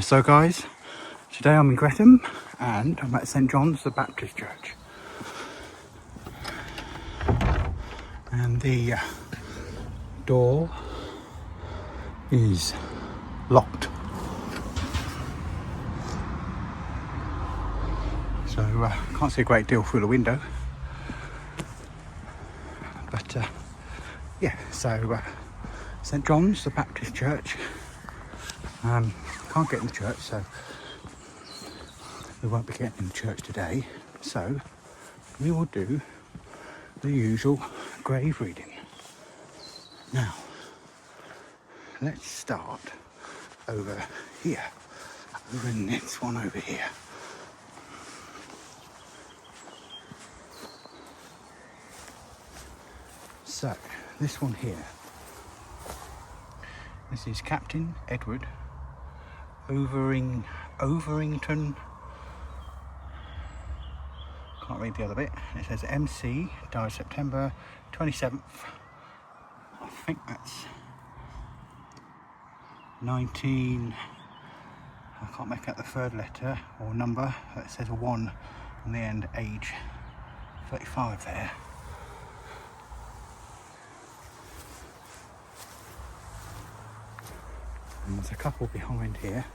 So guys, today I'm in Greatham and I'm at St John's the Baptist Church, and the door is locked, so can't see a great deal through the window, but yeah, so St John's the Baptist Church. Can't get in the church, so we won't be getting in the church today, so we will do the usual grave reading. Now, let's start over here, over in this one over here. So, this one here, this is Captain Edward Overington. Can't read the other bit. It says MC, died September 27th. I think that's 19. I can't make out the third letter or number. It says a 1 on the end, age 35 there. And there's a couple behind here.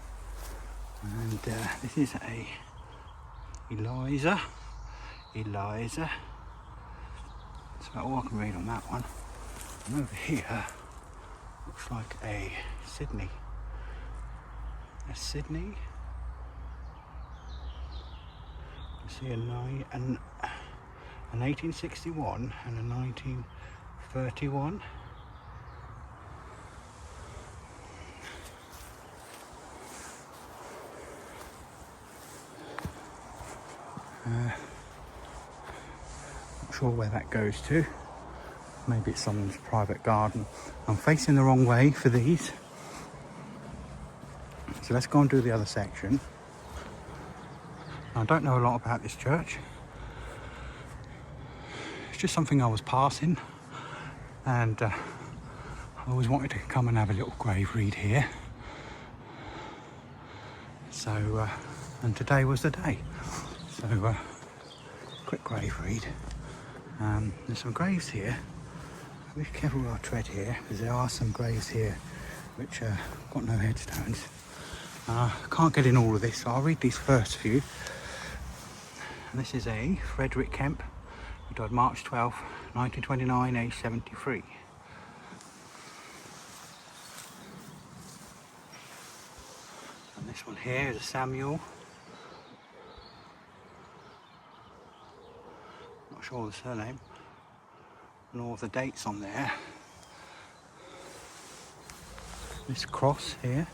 And this is a Eliza. That's about all I can read on that one. And over here looks like a Sydney. A Sydney. You see an 1861 and a 1931. Not sure where that goes to. Maybe it's someone's private garden. I'm facing the wrong way for these. So let's go and do the other section. I don't know a lot about this church. It's just something I was passing, and I always wanted to come and have a little grave read here. So, and today was the day. So, quick grave read. There's some graves here. Be careful where I tread here, because there are some graves here which got no headstones. Can't get in all of this, so I'll read these first few. And this is a Frederick Kemp, who died March 12, 1929, age 73. And this one here is a Samuel. Not sure the surname, nor the dates on there. This cross here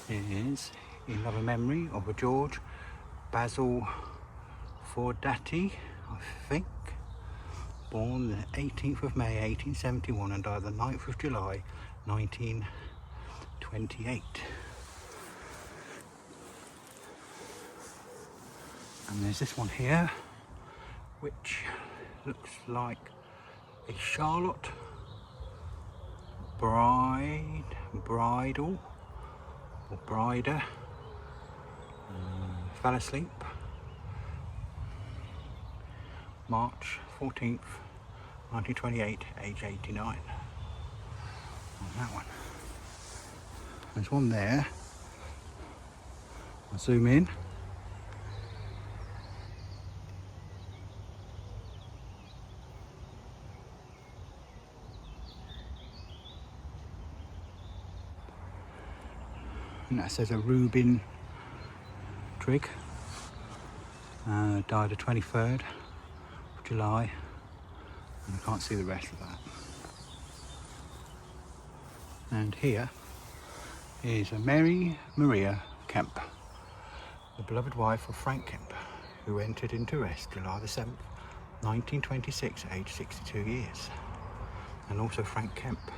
is in loving memory of a George Basil Fordati, I think, born the 18th of May 1871 and died the 9th of July 1928. And there's this one here, which looks like a Charlotte bridal or brider, fell asleep March 14th 1928, age 89 on that one. There's one there. I'll zoom in. And that says a Reuben Trigg, died the 23rd of July, and I can't see the rest of that. And here is a Mary Maria Kemp, the beloved wife of Frank Kemp, who entered into rest July the 7th, 1926, aged 62 years. And also Frank Kemp,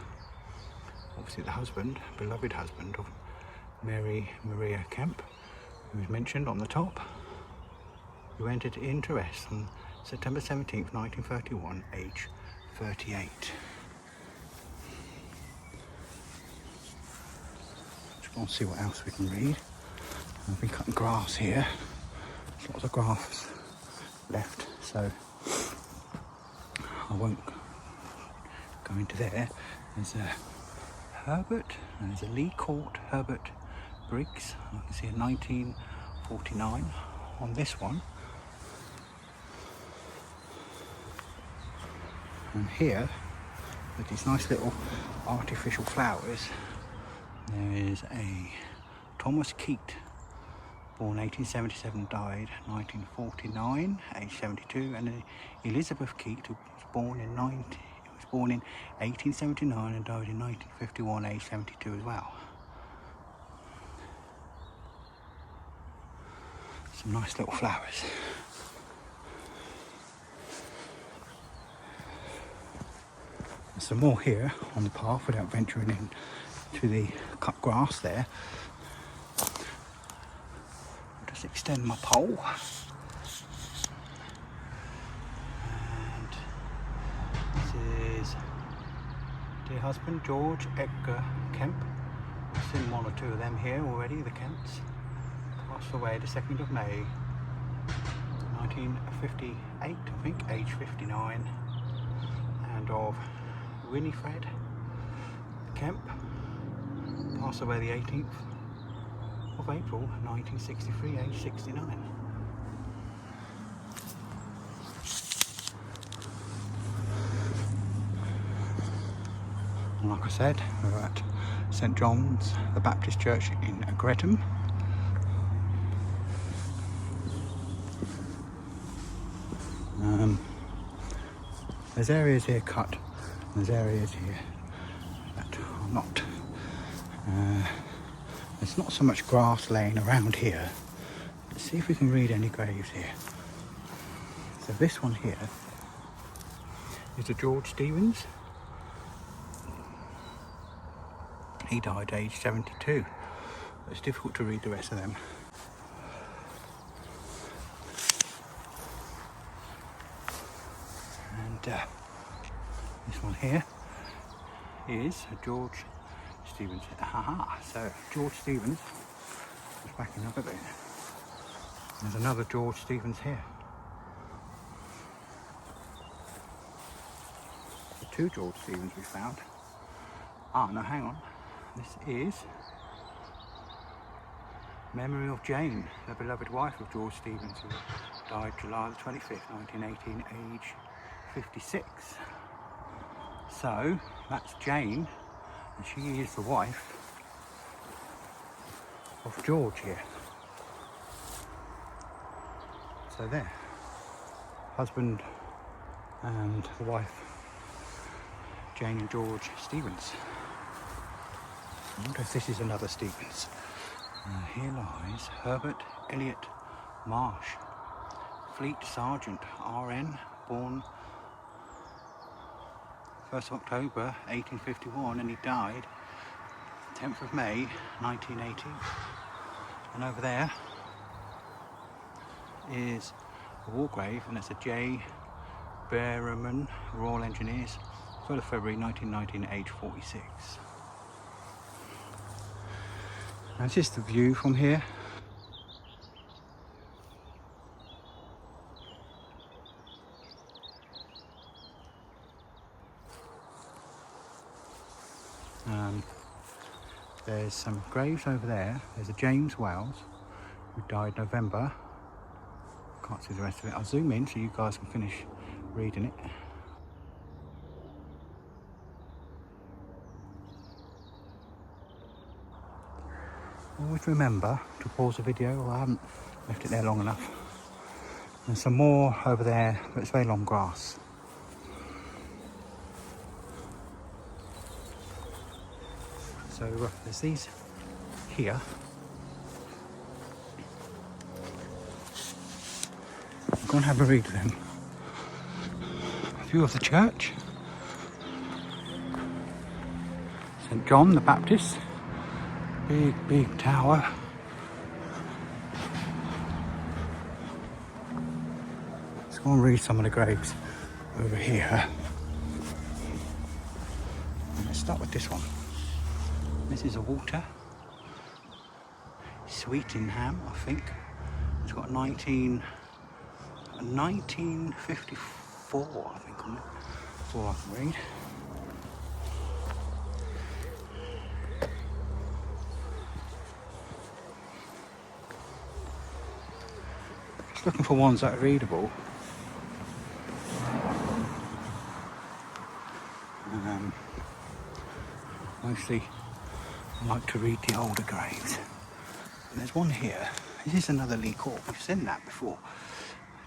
obviously the husband, beloved husband of Mary Maria Kemp, who is mentioned on the top, who entered into rest on September 17th, 1931, age 38. Let's go and see what else we can read. I've been cutting grass here. There's lots of grass left, so I won't go into there. There's a Herbert, and there's a Lee Court Herbert Briggs. I can see a 1949 on this one. And here, with these nice little artificial flowers, there is a Thomas Keat, born 1877, died 1949, age 72, and a Elizabeth Keat, who was born in 1879 and died in 1951, age 72 as well. Some nice little flowers. There's some more here on the path without venturing in to the cut grass there. I'll just extend my pole. And this is dear husband George Edgar Kemp. I've seen one or two of them here already, the Kemps. Passed away the 2nd of May 1958, I think, age 59. And of Winifred Kemp, passed away the 18th of April 1963, age 69. And like I said, we're at St John's the Baptist Church in Greatham. There's areas here cut, and there's areas here that are not. There's not so much grass laying around here. Let's see if we can read any graves here. So this one here is a George Stevens. He died aged 72. It's difficult to read the rest of them. And this one here is a George Stevens. So George Stevens, just backing up a bit. There's another George Stevens here. So 2 George Stevens we found. No, hang on. This is memory of Jane, the beloved wife of George Stevens, who died July the 25th, 1918, age 56. So that's Jane, and she is the wife of George here. So there, husband and the wife, Jane and George Stevens. I wonder if this is another Stevens. Here lies Herbert Elliot Marsh, Fleet Sergeant, RN, born 1st of October 1851, and he died 10th of May 1980. And over there is a war grave, and it's a J. Behrman, Royal Engineers, 3rd of February 1919, age 46. That's just the view from here. There's some graves over there. There's a James Wells, who died November. Can't see the rest of it. I'll zoom in so you guys can finish reading it. Always remember to pause the video, I haven't left it there long enough. There's some more over there, but it's very long grass. So there's these here. Go and have a read of them. A view of the church. St John the Baptist. Big tower. Let's go and read some of the graves over here. Let's start with this one. This is a Walter Sweetingham, I think. It's got 1954, I think, on it. That's all I can read. Just looking for ones that are readable. Mostly I like to read the older graves. And there's one here. This is another Lych-gate. We've seen that before.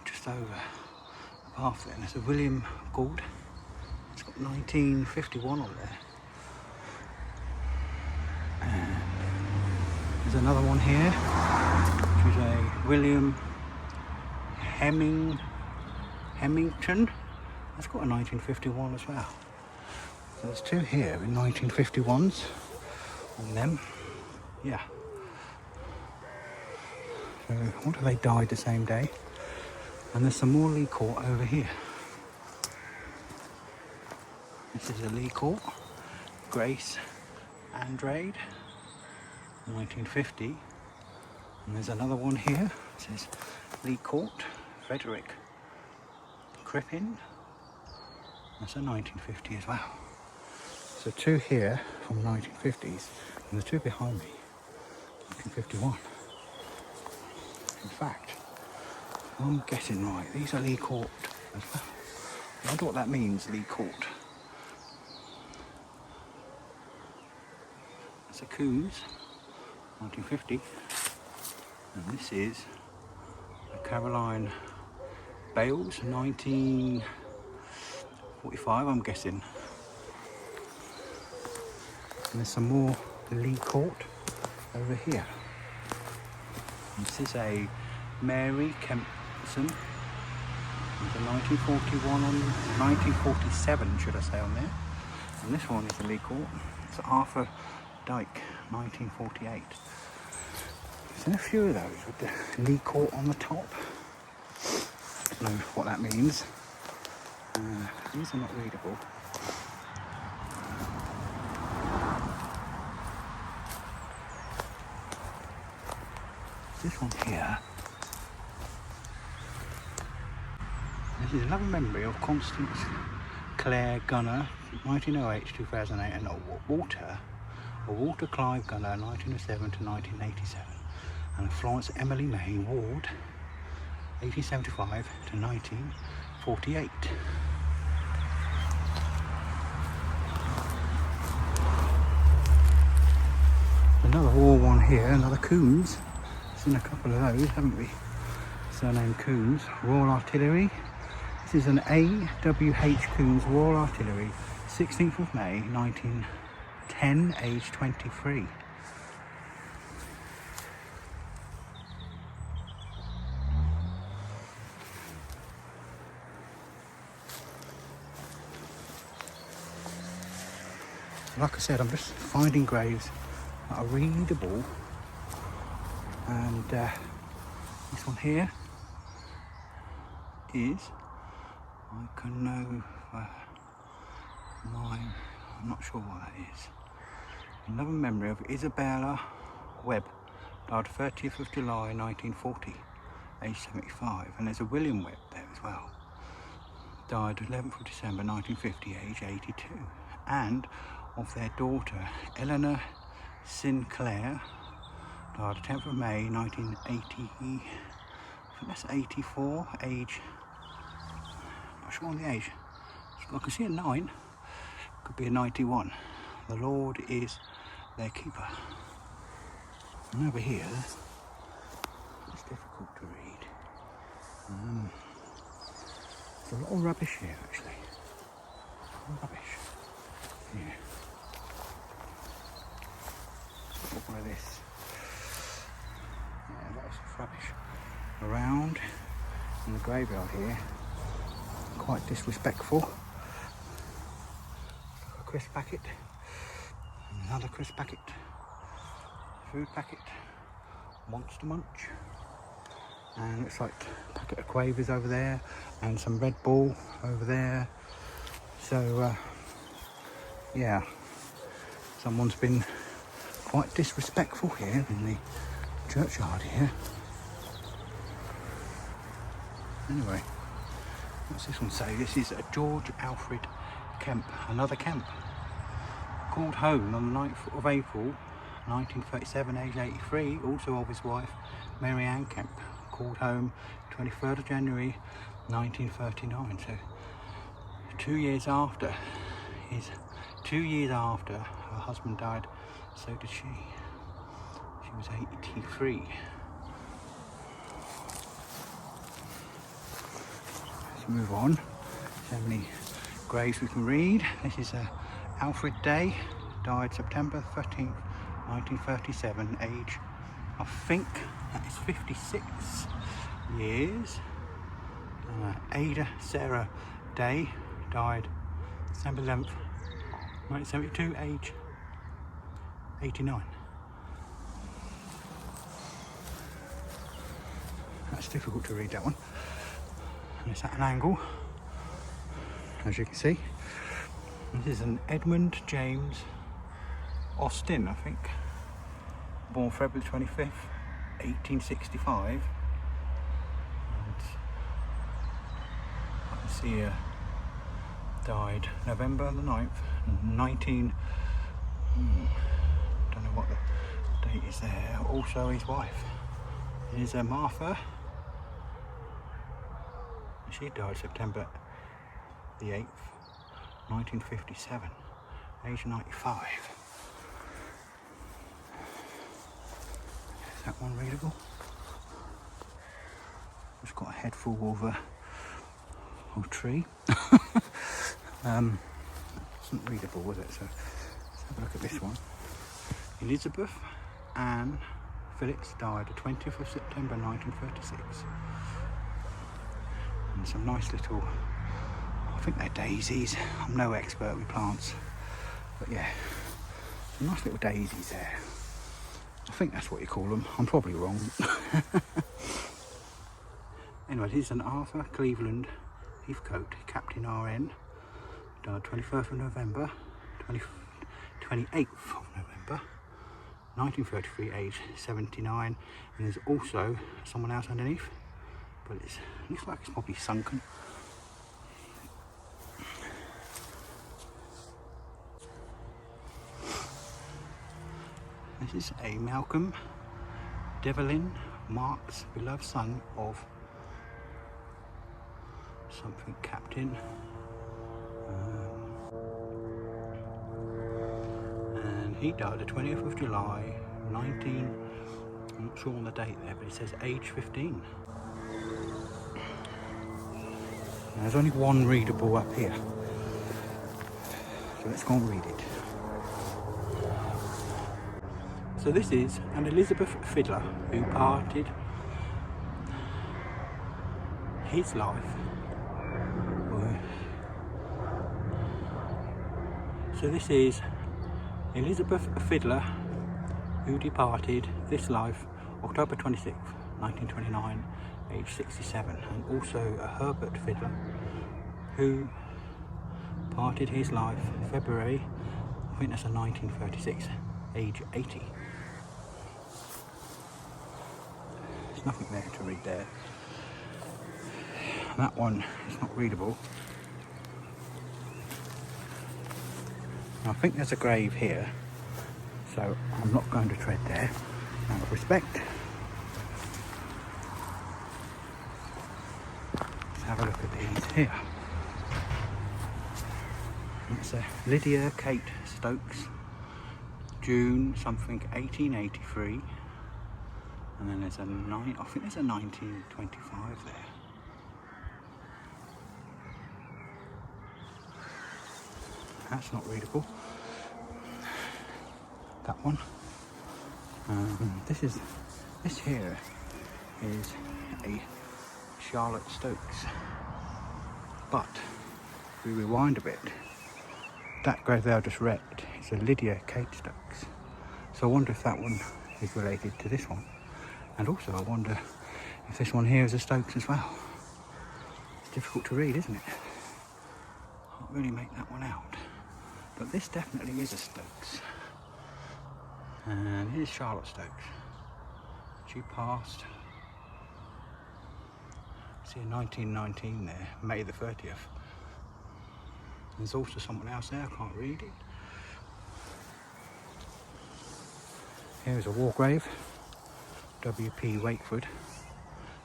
Just over the path there. And there's a William Gould. It's got 1951 on there. And there's another one here, which is a William Hemmington. That's got a 1951 as well. So there's two here in 1951s on them. Yeah. So what have they died the same day? And there's some more Lych-gate over here. This is a Lych-gate, Grace Andrade, 1950. And there's another one here. It says Lych-gate, Frederick Crippen. That's a 1950 as well. So two here from 1950s, and the two behind me, 1951. In fact, I'm guessing right, these are Lych-gate as well. I wonder what that means, Lych-gate. That's a Coos, 1950. And this is a Caroline Bales, 1945, I'm guessing. And there's some more Lych-gate over here. This is a Mary Kempson. There's a 1941 on 1947, should I say, on there. And this one is a Lych-gate. It's Arthur Dyke, 1948. There's a few of those with the Lych-gate on the top. I don't know what that means. These are not readable. This one here. This is another memory of Constance Clare Gunner, 1908 to 2008, and Walter Clive Gunner, 1907 to 1987, and Florence Emily May Ward, 1875 to 1948. Another war one here, another Coombs. Seen a couple of those, haven't we? Surname Coombs, Royal Artillery. This is an A.W.H. Coombs Royal Artillery, 16th of May 1910, age 23. Like I said, I'm just finding graves that are readable. And this one here is, I can know mine, I'm not sure what that is. Another memory of Isabella Webb, died 30th of July 1940, age 75. And there's a William Webb there as well, died 11th of December 1950, age 82. And of their daughter, Eleanor Sinclair, died 10th of May 1980, I think that's 84, age, not sure on the age. I can see a 9, could be a 91. The Lord is their keeper. And over here, it's difficult to read. There's a lot of rubbish here actually. Rubbish. Yeah. All of this. Yeah, lots of rubbish around in the graveyard here. Quite disrespectful. A crisp packet, another crisp packet, food packet, Monster Munch, and looks like a packet of Quavers over there, and some Red Bull over there. So yeah, someone's been quite disrespectful here in the churchyard here. Anyway, what's this one say? This is a George Alfred Kemp, another Kemp. Called home on the 9th of April 1937, aged 83, also of his wife Mary Ann Kemp. Called home 23rd of January 1939. So 2 years after her husband died, so did she. She was 83. Let's move on. So many graves we can read. This is Alfred Day, died September 13th, 1937, age, I think that is 56 years. Ada Sarah Day, died December 11th, 1972, age 89. That's difficult to read, that one. And it's at an angle, as you can see. This is an Edmund James Austin, I think. Born February 25th, 1865. And I can see here, died November the 9th, 19... don't know what the date is there. Also his wife is Martha. She died September the 8th, 1957, age 95. Is that one readable? It's got a head full of tree. Wasn't readable, was it? So let's have a look at this one. Elizabeth Ann Phillips died the 20th of September 1936. And some nice little, I think they're daisies. I'm no expert with plants, but yeah, some nice little daisies there. I think that's what you call them. I'm probably wrong. Anyway, this is an Arthur Cleveland Heathcote, Captain RN, died 21st of November, 28th of November, 1933, age 79, and there's also someone else underneath, but it looks like it's probably sunken. This is a Malcolm Devlin, Mark's beloved son of something captain, and he died the 20th of July 19, I'm not sure on the date there, but it says age 15. Now, there's only one readable up here, so let's go and read it. So this is an Elizabeth fiddler who parted his life. So this is Elizabeth Fiddler, who departed this life October 26th, 1929, age 67, and also a Herbert Fiddler, who parted his life February, I think that's a 1936, age 80. There's nothing there to read there. And that one is not readable. I think there's a grave here, so I'm not going to tread there out of respect. Let's have a look at these here. It's a Lydia Kate Stokes, June something 1883, and then there's a I think there's a 1925 there. That's not readable. That one. This here is a Charlotte Stokes. But if we rewind a bit, that grave there I just read is a Lydia Kate Stokes. So I wonder if that one is related to this one. And also I wonder if this one here is a Stokes as well. It's difficult to read, isn't it? Can't really make that one out. But this definitely is a Stokes. And here's Charlotte Stokes. She passed, see, in 1919 there, May the 30th. There's also someone else there, I can't read it. Here's a war grave, W.P. Wakeford,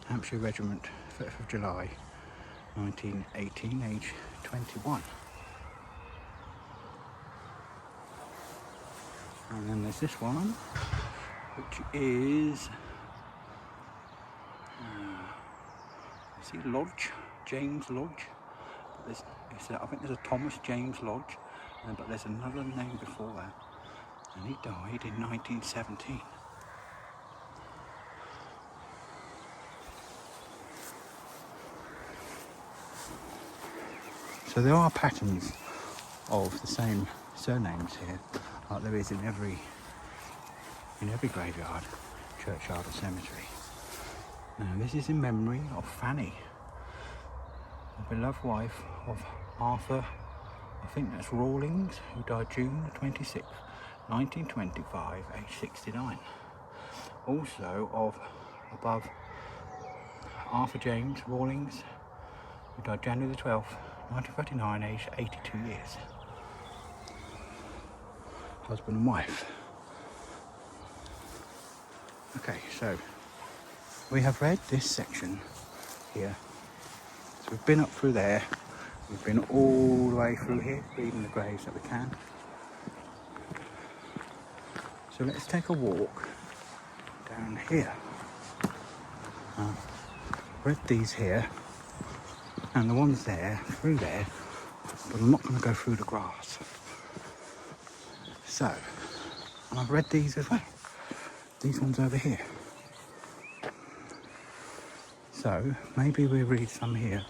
Hampshire Regiment, 5th of July, 1918, age 21. And then there's this one, which is, see, Lodge, James Lodge. But I think there's a Thomas James Lodge, but there's another name before that, and he died in 1917. So there are patterns of the same surnames here, like there is in every graveyard, churchyard or cemetery. Now this is in memory of Fanny, the beloved wife of Arthur, I think that's Rawlings, who died June 26, 1925, age 69. Also of above Arthur James Rawlings, who died January the 12th, 1939, aged 82 years. Husband and wife. Okay, so we have read this section here. So we've been up through there. We've been all the way through here, reading the graves that we can. So let's take a walk down here. Read these here, and the ones there, through there, but I'm not going to go through the grass. So, and I've read these as well. These ones over here. So, maybe we'll read some here,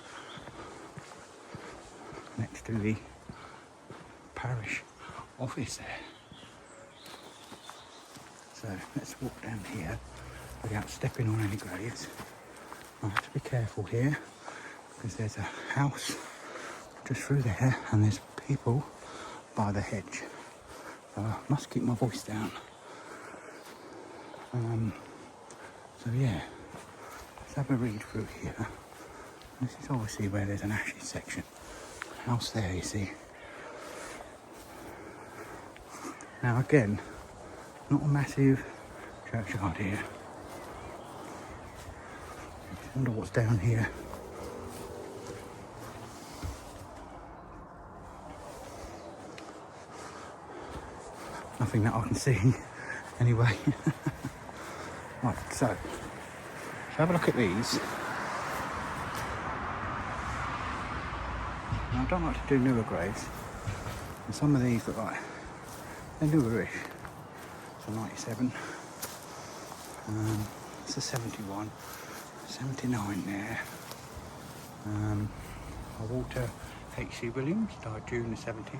next to the parish office there. So, let's walk down here without stepping on any graves. I have to be careful here, because there's a house just through there, and there's people by the hedge. So I must keep my voice down. So yeah, let's have a read through here. This is obviously where there's an ashes section. House there, you see. Now again, not a massive churchyard here. I wonder what's down here. Nothing that I can see anyway. Right, so let's have a look at these. Now, I don't like to do newer graves, and some of these look like they're newerish. It's a 97, it's a 71, 79 there. Walter H.C. Williams died June the 17th.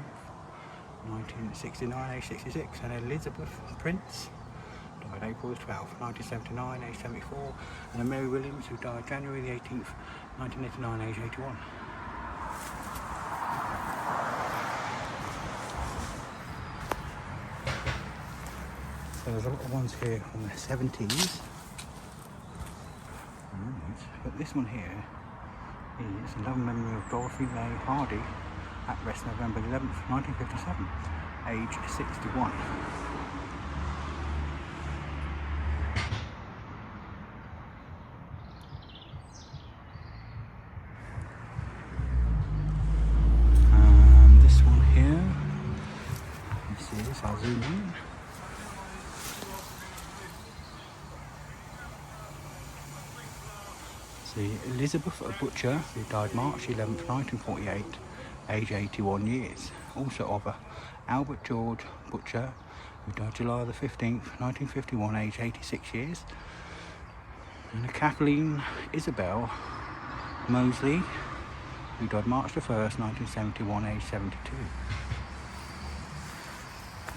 1969, age 66, and Elizabeth Prince died April 12th, 1979, age 74, and Mary Williams, who died January the 18th, 1989, age 81. So there's a lot of ones here from the 70s, but this one here is in loving memory of Dorothy May Hardy, at rest November 11th, 1957, age 61. This one here, I'll zoom in. See, Elizabeth, a butcher, who died March 11th, 1948, age 81 years. Also of Albert George Butcher, who died July the 15th, 1951, age 86 years. And a Kathleen Isabel Mosley, who died March the 1st, 1971, age 72.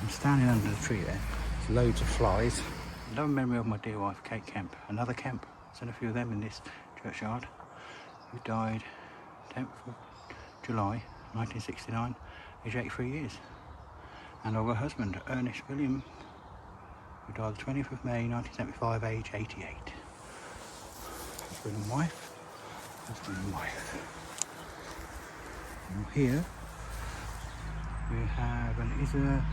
I'm standing under the tree there. There's loads of flies. Love and memory of my dear wife, Kate Kemp. Another Kemp. There's a few of them in this churchyard, who died 10th of July 1969, age 83 years. And of her husband, Ernest William who died the 20th of May 1975, age 88. Husband and wife. Husband and wife. Now here we have an Isla,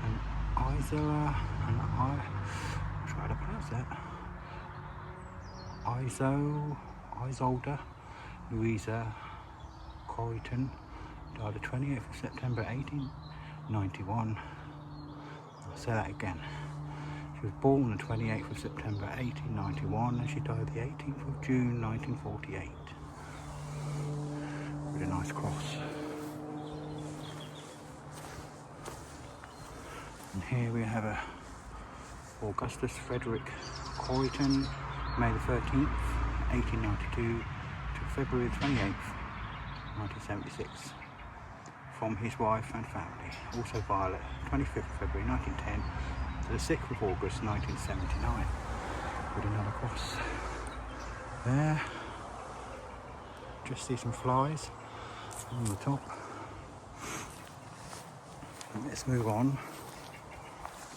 an Isola, and I try to pronounce that. Isolda Louisa Corrigan, died the 28th of September 1891. I'll say that again. She was born the 28th of September 1891 and she died the 18th of June 1948. With a nice cross. And here we have a Augustus Frederick Corrigan, May the 13th, 1892 to February 28th, 1976. From his wife and family. Also Violet, 25th of February 1910 to the 6th of August 1979. With another cross there. Just see some flies on the top. And let's move on.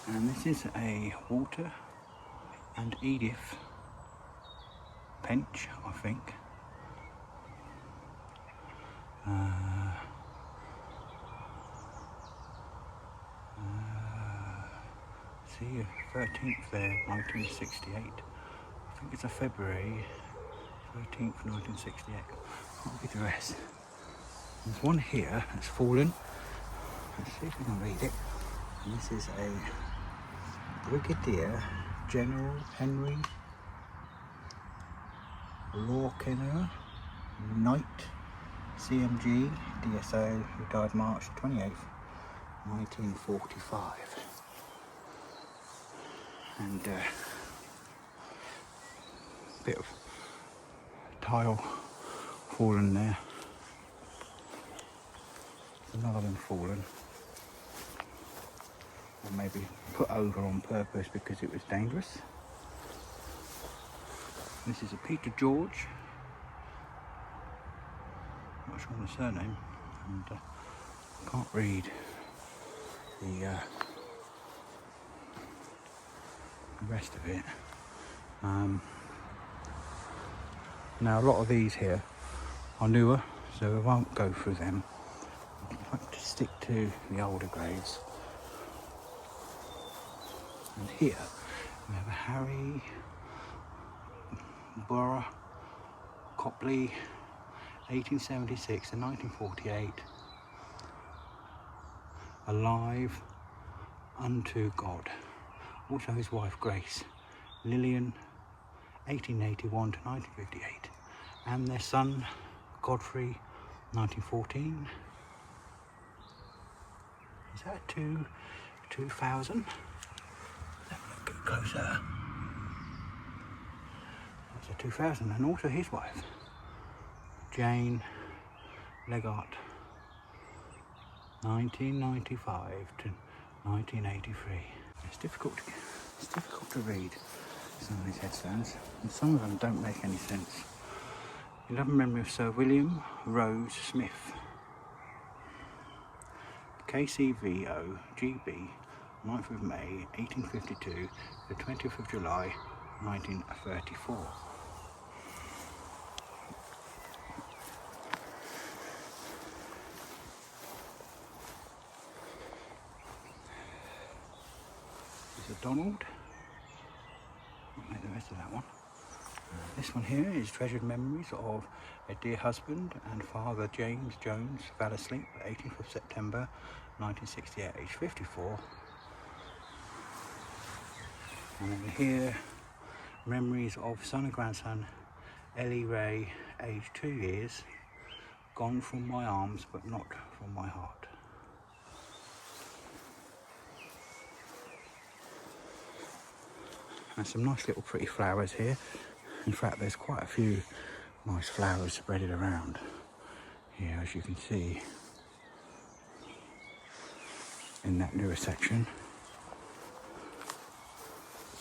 And this is a Walter and Edith Pench, I think. See, 13th there, 1968. I think it's a February 13th, 1968. Can't be the rest. There's one here that's fallen. Let's see if we can read it. And this is a Brigadier General Henry Lawkenner Knight, CMG, DSO, who died March 28th, 1945. And bit of tile fallen there. Another one fallen. Or maybe put over on purpose because it was dangerous. This is a Peter George. Not sure on the surname, and can't read the rest of it. Now a lot of these here are newer, so I won't go through them. I'd like to stick to the older grades. And here we have a Harry Burr Copley, 1876 and 1948. Alive unto God. Also his wife Grace Lillian, 1881 to 1958, and their son Godfrey, 1914. Is that 2000? Let's get closer. That's a 2000, and also his wife Jane Lych-gate, 1995 to 1983. It's difficult to read some of these headstones, and some of them don't make any sense. In loving memory of Sir William Rose Smith, KCVO GB, 9th of May 1852 to the 20th of July 1934. There's a Donald. Won't make the rest of that one. This one here is treasured memories of a dear husband and father, James Jones, fell asleep 18th of September 1968, age 54. And then here, memories of son and grandson, Ellie Ray, age 2 years, gone from my arms but not from my heart. And some nice little pretty flowers here. In fact, there's quite a few nice flowers spreaded around here, as you can see in that newer section.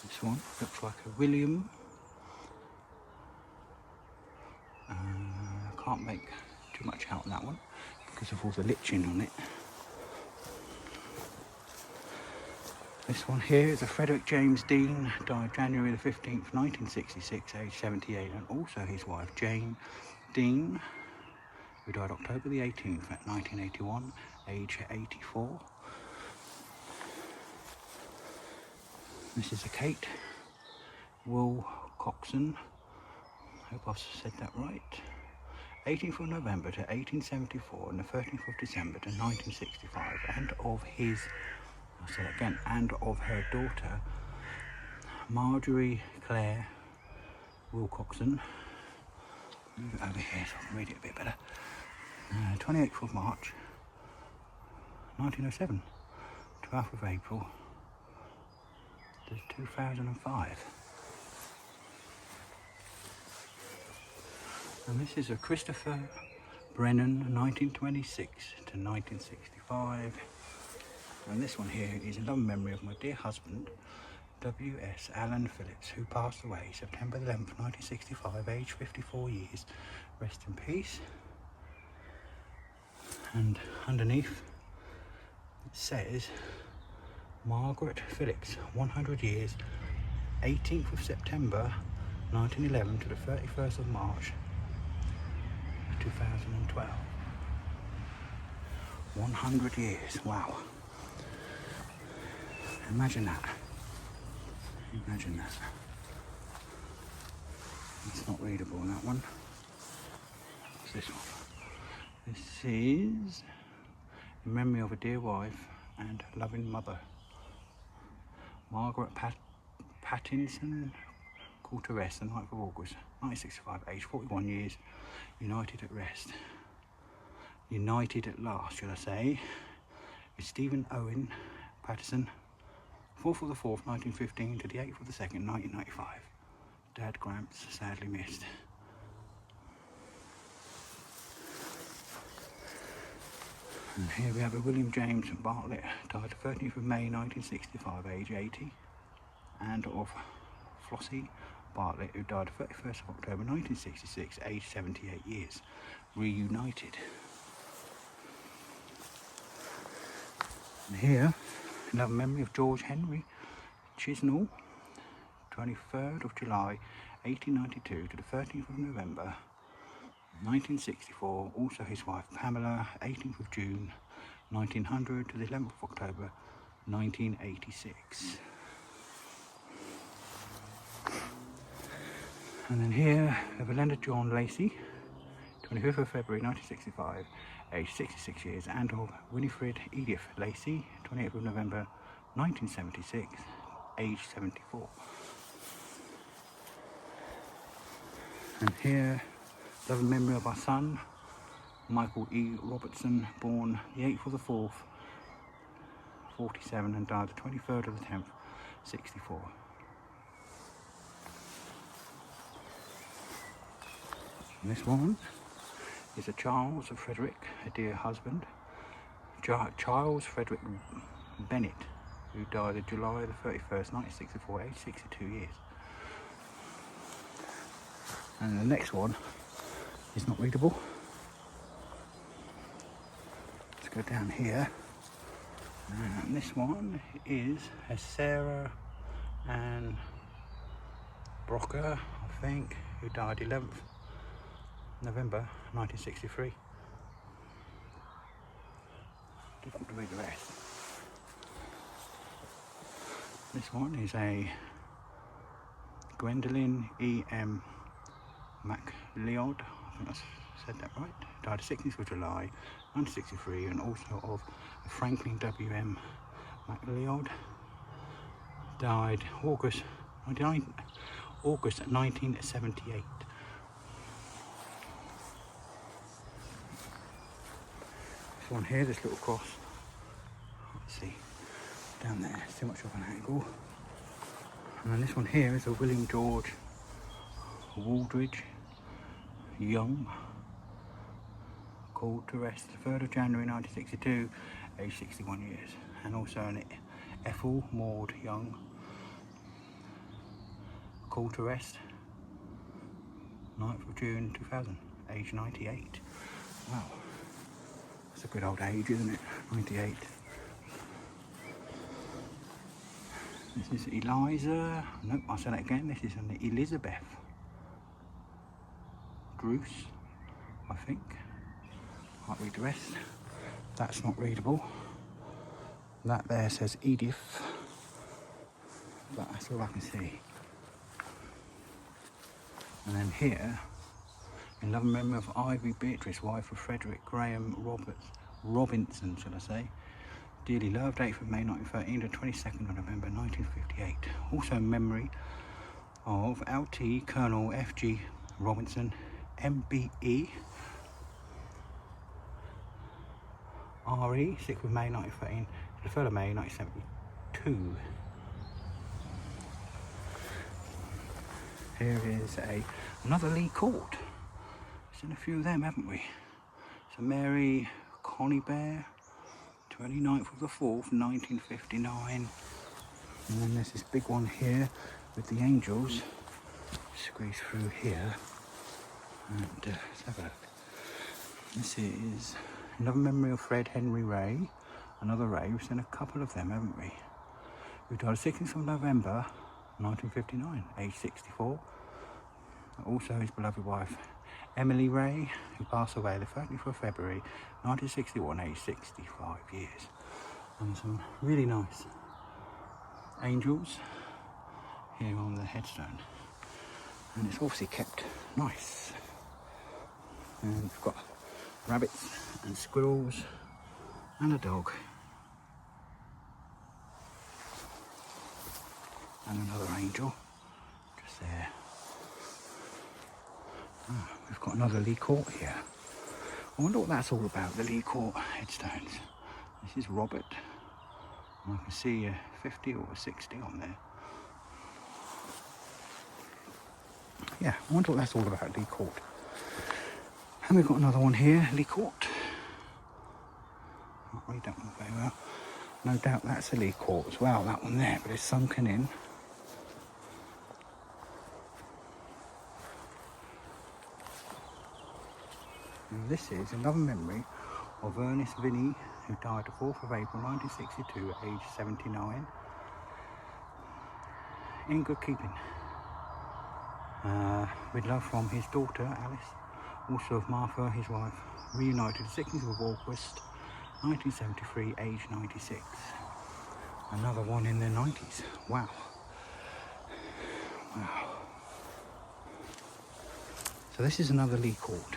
This one looks like a William. I can't make too much out on that one because of all the liching on it. This one here is a Frederick James Dean, died January the 15th, 1966, age 78, and also his wife Jane Dean, who died October the 18th, 1981, age 84. This is a Kate Wilcoxon, hope I've said that right, 18th of November to 1874 and the 13th of December to 1965, and of his, I'll say that again, and of her daughter Margery Claire Wilcoxon. Move it over here so I can read it a bit better. 28th of March 1907, 12th of April 2005. And this is a Christopher Brennan, 1926 to 1965. And this one here is in loving memory of my dear husband, W.S. Allen Phillips, who passed away September 11th, 1965, aged 54 years. Rest in peace. And underneath it says, Margaret Phillips, 100 years, 18th of September 1911 to the 31st of March 2012. 100 years, wow. Imagine that. Imagine that. It's not readable, that one. What's this one? This is in memory of a dear wife and loving mother, Margaret Pattinson, called to rest the 9th of August 1965, aged 41 years, united at rest. United at last, should I say, with Stephen Owen Patterson, 4th of the 4th, 1915 to the 8th of the 2nd, 1995. Dad Gramps, sadly missed. And here we have a William James Bartlett, died the 13th of May 1965, age 80, and of Flossie Bartlett, who died the 31st of October 1966, age 78 years, reunited. And here, another memory of George Henry Chisnall, 23rd of July 1892 to the 13th of November 1964, also his wife Pamela, 18th of June 1900 to the 11th of October 1986. And then here, Belinda John Lacey, 25th of February 1965, aged 66 years, and of Winifred Edith Lacey, 28th of November 1976, aged 74. And here, loving memory of our son, Michael E. Robertson, born the 8th of the 4th, 47, and died the 23rd of the 10th, 64. And this one is a Charles Frederick, a dear husband, Charles Frederick Bennett, who died on July the 31st, 1964, aged 62 years. And the next one is not readable. Let's go down here. And this one is a Sarah Ann Brocker, I think, who died 11th November 1963. Difficult to read the rest. This one is a Gwendolyn E.M. MacLeod, I think I said that right, died the 16th of July 1963, and also of Franklin W.M. MacLeod, died August 1978. This one here, this little cross, let's see, down there, it's too much of an angle. And then this one here is a William George Waldridge Young, called to rest the 3rd of January 1962, aged 61 years. And also an Ethel Maud Young, called to rest 9th of June 2000, age 98. Wow, that's a good old age, isn't it? 98. This is Eliza. Nope, I'll say that again. This is an Elizabeth Bruce, I think. Can't read the rest. That's not readable. That there says Edith, but that's all I can see. And then here, in loving memory of Ivy Beatrice, wife of Frederick Graham Robinson, shall I say, dearly loved, 8th of May 1913 to 22nd of November 1958. Also in memory of LT Colonel F.G. Robinson, MBE, RE, 6th of May 1913 to the 3rd of May 1972. Here is another Lee Court. Seen a few of them, haven't we? So Mary Connie Bear, 29th of the 4th, 1959. And then there's this big one here with the angels. Squeeze through here. And let's have a look. This is another memory of Fred Henry Ray. Another Ray. We've seen a couple of them, haven't we? Who died 16th of November 1959, age 64. Also his beloved wife Emily Ray, who passed away the 30th of February 1961, age 65 years. And some really nice angels here on the headstone. And it's obviously kept nice. And we've got rabbits and squirrels and a dog. And another angel just there. We've got another Lee Court here. I wonder what that's all about, the Lee Court headstones. This is Robert. And I can see a 50 or a 60 on there. Yeah, I wonder what that's all about, Lee Court. And we've got another one here, Lee Court. Can't read that one very well. No doubt that's a Lee Court as well, that one there, but it's sunken in. And this is another memory of Ernest Vinnie, who died the 4th of April 1962, age 79, in good keeping. With love from his daughter Alice, also of Martha, his wife, reunited the 16th of August 1973, age 96. Another one in their 90s. Wow. Wow. So this is another Lee Court.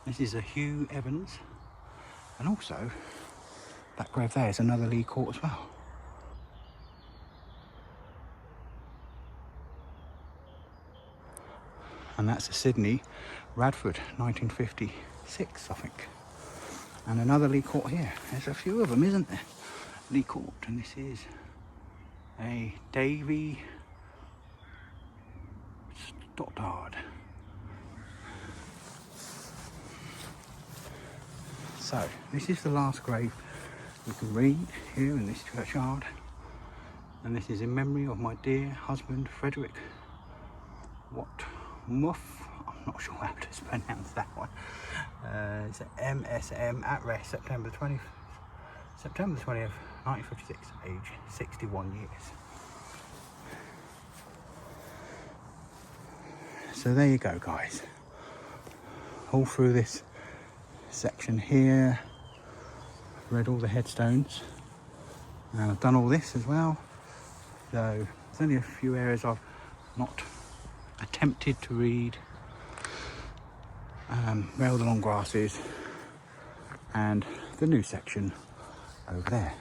This is a Hugh Evans, and also that grave there is another Lee Court as well. And that's a Sydney Radford, 1956, I think. And another Lee Court here. There's a few of them, isn't there? Lee Court, and this is a Davy Stoddard. So, this is the last grave we can read here in this churchyard. And this is in memory of my dear husband, Frederick Muff. I'm not sure how to pronounce that one. It's MSM at rest, September 20th, 1956, age 61 years. So there you go, guys. All through this section here, read all the headstones, and I've done all this as well. So there's only a few areas I've not attempted to read. Where all the long grass is, and the new section over there.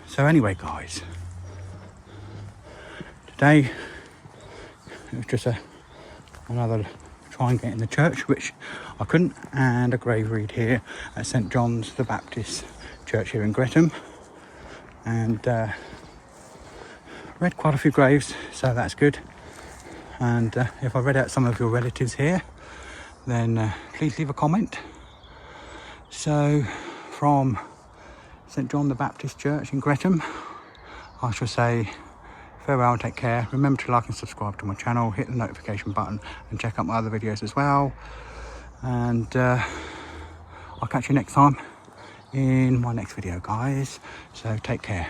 So anyway, guys, today it was just another try and get in the church, which I couldn't, and a grave read here at St John's the Baptist Church here in Greatham. And read quite a few graves, so that's good. And if I read out some of your relatives here, then please leave a comment. So from St John the Baptist Church in Greatham, I shall say farewell and take care. Remember to like and subscribe to my channel, hit the notification button, and check out my other videos as well. and I'll catch you next time in my next video, guys. So take care.